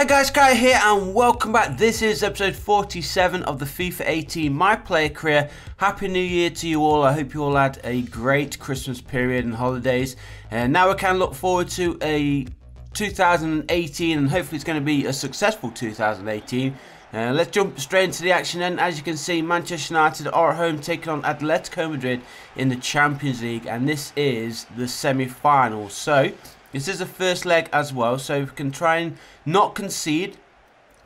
Guys, Kai here and welcome back. This is episode 47 of the FIFA 18 My Player Career. Happy New Year to you all. I hope you all had a great Christmas period and holidays. And now we can look forward to a 2018 and hopefully it's going to be a successful 2018. Let's jump straight into the action then. As you can see, Manchester United are at home taking on Atletico Madrid in the Champions League, and this is the semi-final. So this is the first leg as well, so if we can try and not concede,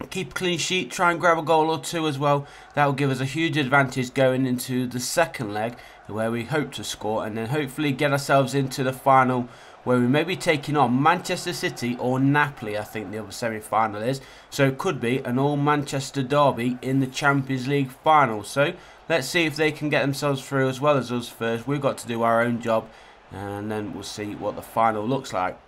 keep a clean sheet, try and grab a goal or two as well, that will give us a huge advantage going into the second leg where we hope to score, and then hopefully get ourselves into the final where we may be taking on Manchester City or Napoli. I think the other semi-final is, so it could be an all-Manchester derby in the Champions League final. So let's see if they can get themselves through as well as us first. We've got to do our own job, and then we'll see what the final looks like.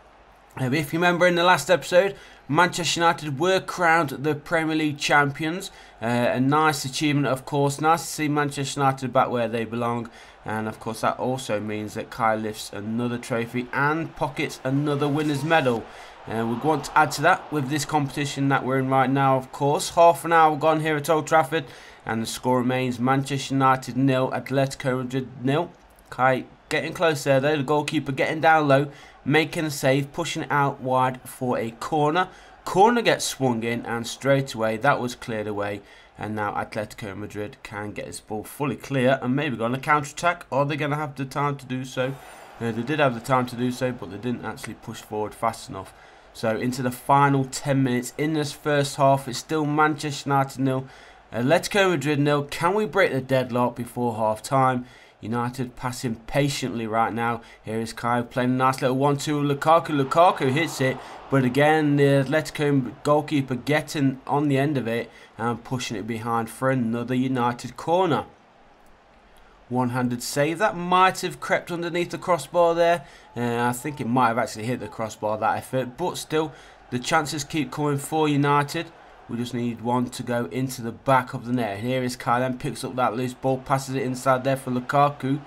If you remember in the last episode, Manchester United were crowned the Premier League champions. A nice achievement, of course. Nice to see Manchester United back where they belong. And of course that also means that Kai lifts another trophy and pockets another winner's medal. We want to add to that with this competition that we're in right now, of course. Half an hour gone here at Old Trafford, and the score remains Manchester United 0, Atletico Madrid 0. Kai getting close there though, the goalkeeper getting down low, making a save, pushing it out wide for a corner. Corner gets swung in, and straight away that was cleared away, and now Atletico Madrid can get his ball fully clear and maybe go on a counter-attack. Are they going to have the time to do so? They did have the time to do so, but they didn't actually push forward fast enough. So into the final 10 minutes in this first half, it's still Manchester United 0, Atletico Madrid 0. Can we break the deadlock before half time? United passing patiently right now. Here is Kai playing a nice little 1-2 with Lukaku. Lukaku hits it, but again the Atletico goalkeeper getting on the end of it and pushing it behind for another United corner. One-handed save. That might have crept underneath the crossbar there. I think it might have actually hit the crossbar, that effort, but still the chances keep coming for United. We just need one to go into the back of the net. Here is Kai, then picks up that loose ball, passes it inside there for Lukaku.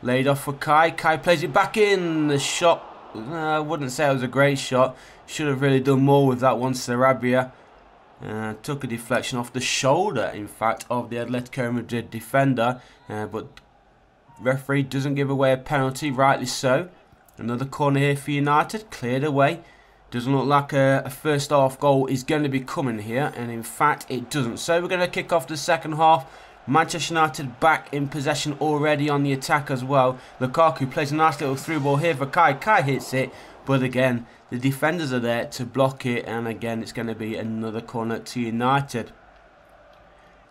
Laid off for Kai. Kai plays it back in. The shot, I wouldn't say it was a great shot. Should have really done more with that one. Sarabia took a deflection off the shoulder, in fact, of the Atletico Madrid defender. But referee doesn't give away a penalty, rightly so. Another corner here for United, cleared away. Doesn't look like a first half goal is going to be coming here, and in fact it doesn't. So we're going to kick off the second half. Manchester United back in possession already on the attack as well. Lukaku plays a nice little through ball here for Kai. Kai hits it, but again the defenders are there to block it, and again it's going to be another corner to United.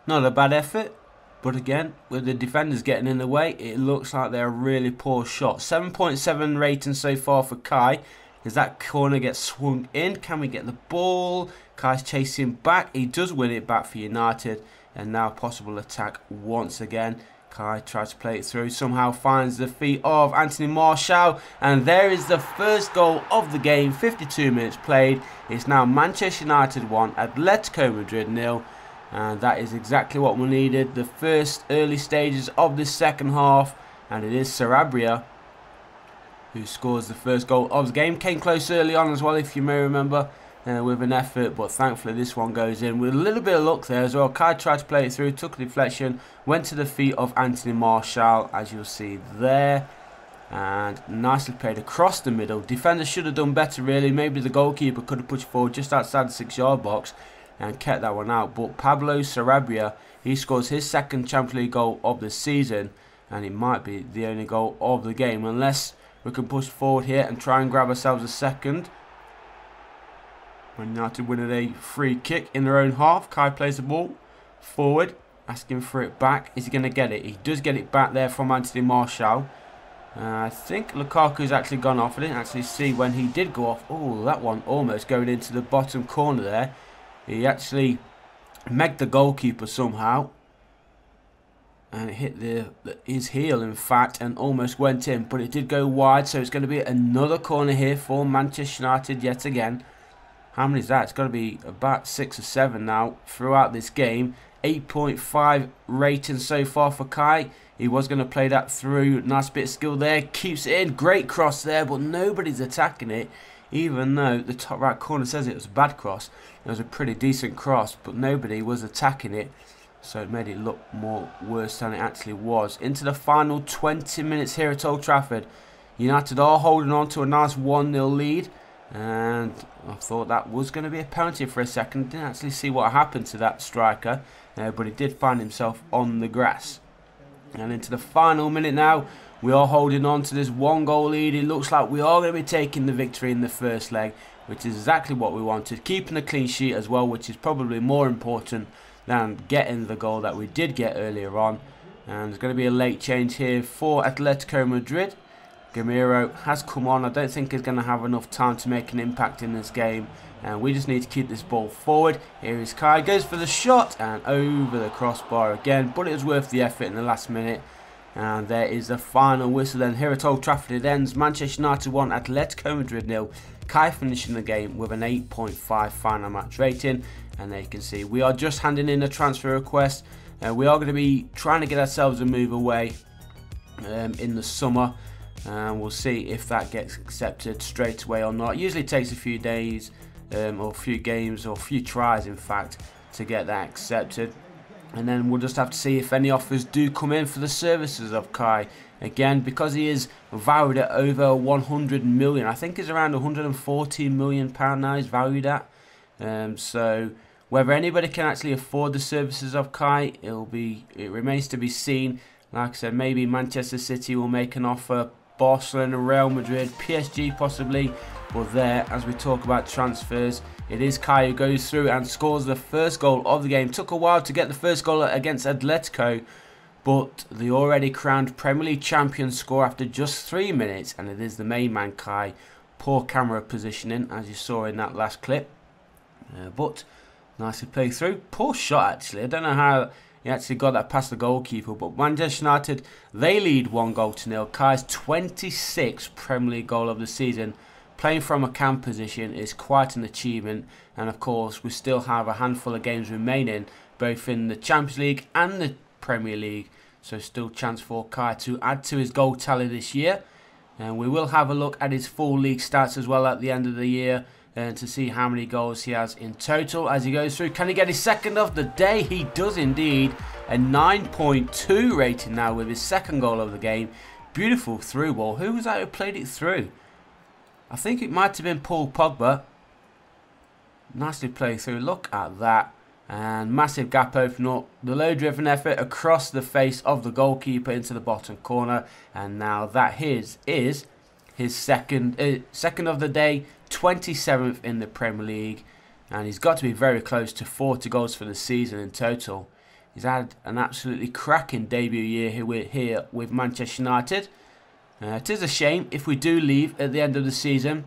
Not a bad effort, but again with the defenders getting in the way, it looks like they're a really poor shot. 7.7 rating so far for Kai. As that corner gets swung in, can we get the ball? Kai's chasing back. He does win it back for United. And now possible attack once again. Kai tries to play it through. Somehow finds the feet of Anthony Martial. And there is the first goal of the game. 52 minutes played. It's now Manchester United 1, Atletico Madrid 0. And that is exactly what we needed. The first early stages of the second half. And it is Sarabia who scores the first goal of the game. Came close early on as well, if you may remember, with an effort, but thankfully this one goes in with a little bit of luck there as well. Kai tried to play it through, took a deflection, went to the feet of Anthony Martial, as you'll see there, and nicely played across the middle. Defenders should have done better really. Maybe the goalkeeper could have pushed forward just outside the 6-yard box and kept that one out, but Pablo Sarabia, he scores his second Champions League goal of the season, and it might be the only goal of the game, unless we can push forward here and try and grab ourselves a second. Man United winning a free kick in their own half. Kai plays the ball forward, asking for it back. Is he going to get it? He does get it back there from Anthony Martial. I think Lukaku's actually gone off. I didn't actually see when he did go off. Oh, that one almost going into the bottom corner there. He actually megged the goalkeeper somehow. And it hit his heel, in fact, and almost went in. But it did go wide, so it's going to be another corner here for Manchester United yet again. How many is that? It's got to be about 6 or 7 now throughout this game. 8.5 rating so far for Kai. He was going to play that through. Nice bit of skill there. Keeps it in. Great cross there, but nobody's attacking it. even though the top right corner says it was a bad cross. It was a pretty decent cross, but nobody was attacking it, so it made it look more worse than it actually was. Into the final 20 minutes here at Old Trafford. United are holding on to a nice 1-0 lead, and I thought that was going to be a penalty for a second. Didn't actually see what happened to that striker, but he did find himself on the grass. And into the final minute now, we are holding on to this 1-goal lead. It looks like we are going to be taking the victory in the first leg, which is exactly what we wanted. Keeping a clean sheet as well, which is probably more important than getting the goal that we did get earlier on. And there's going to be a late change here for Atletico Madrid. Gamero has come on. I don't think he's going to have enough time to make an impact in this game, and we just need to keep this ball forward. Here is Kai, goes for the shot and over the crossbar again, but it was worth the effort in the last minute. And there is the final whistle then. Here at Old Trafford it ends. Manchester United 1, Atletico Madrid 0. Kai finishing the game with an 8.5 final match rating, and there you can see we are just handing in a transfer request. We are going to be trying to get ourselves a move away in the summer. And we'll see if that gets accepted straight away or not. It usually takes a few days or a few games or a few tries in fact to get that accepted, and then we'll just have to see if any offers do come in for the services of Kai. Again, because he is valued at over 100 million, I think he's around 140 million pound now he's valued at. So whether anybody can actually afford the services of Kai, it remains to be seen. Like I said, maybe Manchester City will make an offer, Barcelona, Real Madrid, PSG possibly. But there, as we talk about transfers, it is Kai who goes through and scores the first goal of the game. Took a while to get the first goal against Atletico, but the already crowned Premier League champion score after just 3 minutes, and it is the main man Kai. Poor camera positioning, as you saw in that last clip, but nicely played through. Poor shot actually. I don't know how he actually got that past the goalkeeper, but Manchester United, they lead 1-0. Kai's 26th Premier League goal of the season. Playing from a cam position is quite an achievement, and of course we still have a handful of games remaining, both in the Champions League and the Premier League, so still chance for Kai to add to his goal tally this year. And we will have a look at his full league stats as well at the end of the year, to see how many goals he has in total as he goes through. Can he get his second of the day? He does indeed. A 9.2 rating now with his second goal of the game. Beautiful through ball. Who was that who played it through? I think it might have been Paul Pogba. Nicely played through. Look at that. And massive gap open up. The low driven effort across the face of the goalkeeper into the bottom corner. And now that is his second of the day. 27th in the Premier League, and he's got to be very close to 40 goals for the season in total. He's had an absolutely cracking debut year here with Manchester United. It is a shame if we do leave at the end of the season,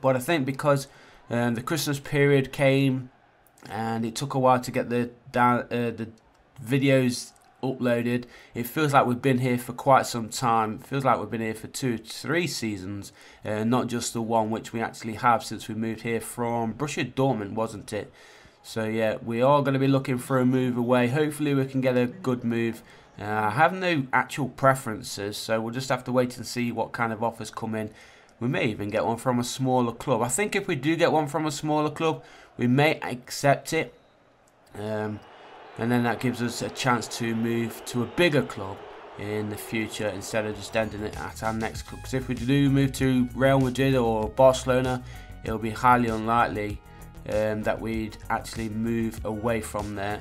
but I think because the Christmas period came and it took a while to get the videos uploaded, it feels like we've been here for quite some time. It feels like we've been here for 2 to 3 seasons, not just the one which we actually have since we moved here from Borussia Dortmund, wasn't it? So yeah, we are going to be looking for a move away. Hopefully we can get a good move. I have no actual preferences, so we'll just have to wait and see what kind of offers come in. We may even get one from a smaller club. I think if we do get one from a smaller club, we may accept it. And then that gives us a chance to move to a bigger club in the future instead of just ending it at our next club. Because if we do move to Real Madrid or Barcelona, it'll be highly unlikely that we'd actually move away from there.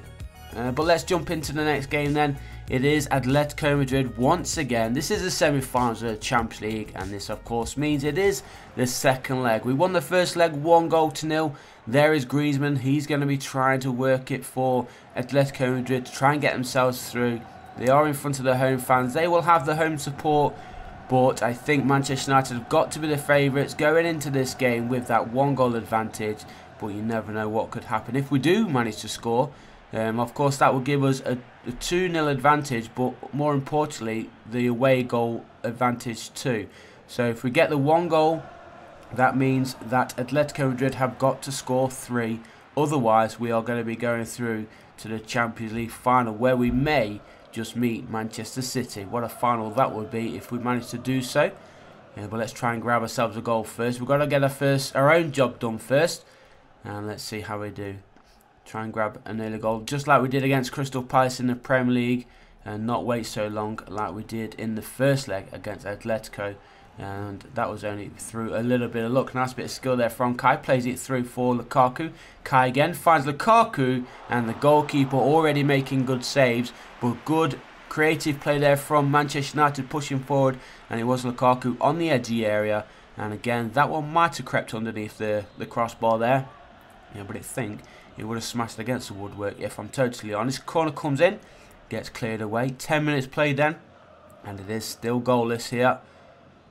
But let's jump into the next game then. It is Atletico Madrid once again. This is the semi-finals of the Champions League, and this of course means it is the second leg. We won the first leg 1-0. There is Griezmann. He's going to be trying to work it for Atletico Madrid to try and get themselves through. They are in front of the home fans. They will have the home support, but I think Manchester United have got to be the favourites going into this game with that 1-goal advantage. But you never know what could happen if we do manage to score. Of course, that will give us a 2-0 advantage, but more importantly, the away goal advantage too. So if we get the 1 goal, that means that Atletico Madrid have got to score 3. Otherwise, we are going to be going through to the Champions League final, where we may just meet Manchester City. What a final that would be if we manage to do so. Yeah, but let's try and grab ourselves a goal first. We've got to get our own job done first. And let's see how we do. Try and grab an early goal, just like we did against Crystal Palace in the Premier League. And not wait so long like we did in the first leg against Atletico. And that was only through a little bit of luck. Nice bit of skill there from Kai. Plays it through for Lukaku. Kai again finds Lukaku. And the goalkeeper already making good saves. But good creative play there from Manchester United pushing forward. And it was Lukaku on the edgy area. And again, that one might have crept underneath the crossbar there. Yeah, but I think it would have smashed against the woodwork, if I'm totally honest. Corner comes in. Gets cleared away. 10 minutes played then. And it is still goalless here.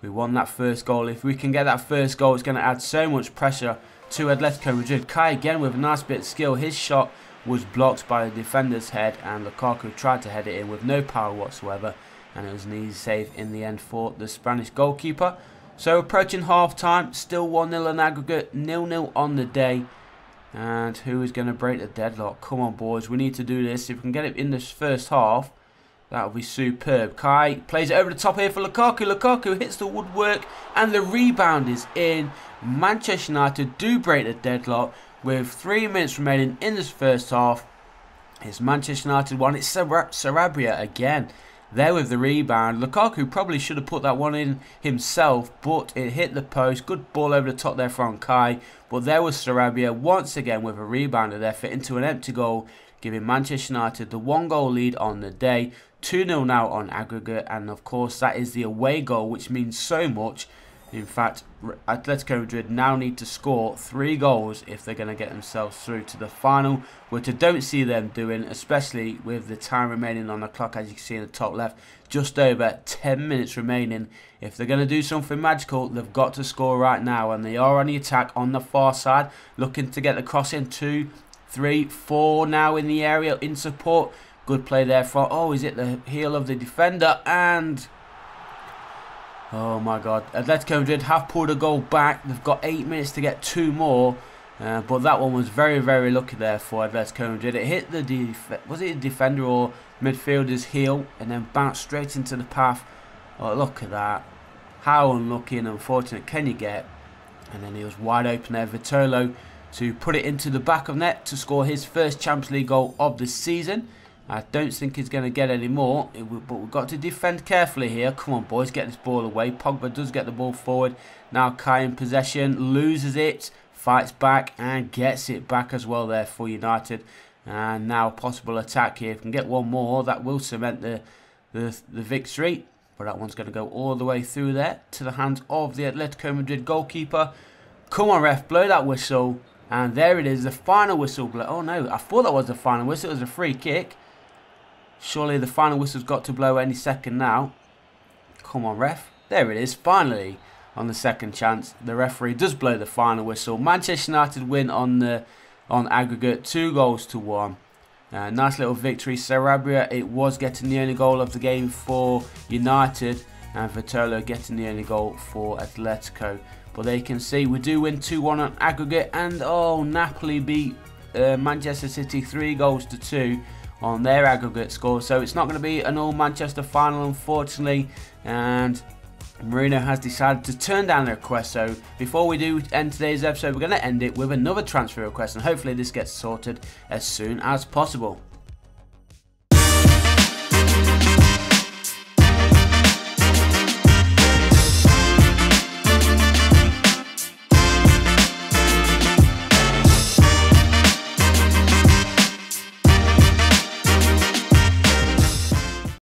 We won that first goal. If we can get that first goal, it's going to add so much pressure to Atletico Madrid. Kai again with a nice bit of skill. His shot was blocked by the defender's head. And Lukaku tried to head it in with no power whatsoever. And it was an easy save in the end for the Spanish goalkeeper. So approaching half time. Still 1-0 in aggregate. 0-0 on the day. And who is going to break the deadlock? Come on, boys. We need to do this. If we can get it in this first half, that would be superb. Kai plays it over the top here for Lukaku. Lukaku hits the woodwork and the rebound is in. Manchester United do break the deadlock with 3 minutes remaining in this first half. It's Manchester United 1. It's Sarabia again. There with the rebound. Lukaku probably should have put that one in himself, but it hit the post. Good ball over the top there from Kai. But there was Sarabia once again with a rebounder there for into an empty goal, giving Manchester United the 1-goal lead on the day. 2-0 now on aggregate, and of course that is the away goal, which means so much. In fact, Atletico Madrid now need to score 3 goals if they're going to get themselves through to the final, which I don't see them doing, especially with the time remaining on the clock, as you can see in the top left. Just over 10 minutes remaining. If they're going to do something magical, they've got to score right now, and they are on the attack on the far side, looking to get the cross in. 2, 3, 4 now in the area in support. Good play there for, oh, is it the heel of the defender? And oh my god, Atletico Madrid have pulled a goal back. They've got 8 minutes to get 2 more. But that one was very, very lucky there for Atletico Madrid. It hit the was it a defender or midfielder's heel and then bounced straight into the path. Oh, look at that. How unlucky and unfortunate can you get? And then he was wide open there, Vitolo, to put it into the back of net to score his first Champions League goal of the season. I don't think he's going to get any more, but we've got to defend carefully here. Come on, boys, get this ball away. Pogba does get the ball forward. Now Kai in possession, loses it, fights back, and gets it back as well there for United. And now possible attack here. If we can get one more, that will cement the victory. But that one's going to go all the way through there to the hands of the Atletico Madrid goalkeeper. Come on, ref, blow that whistle. And there it is, the final whistle. Oh no, I thought that was the final whistle. It was a free kick. Surely the final whistle's got to blow any second now. Come on, ref. There it is, finally. On the second chance, the referee does blow the final whistle. Manchester United win on aggregate, 2-1. Nice little victory. Sarabia, it was getting the only goal of the game for United. And Vitolo getting the only goal for Atletico. But there you can see, we do win 2-1 on aggregate. And, oh, Napoli beat Manchester City 3-2 on their aggregate score. So it's not going to be an all Manchester final, unfortunately, and Mourinho has decided to turn down the request. So before we do end today's episode, we're going to end it with another transfer request, and hopefully this gets sorted as soon as possible.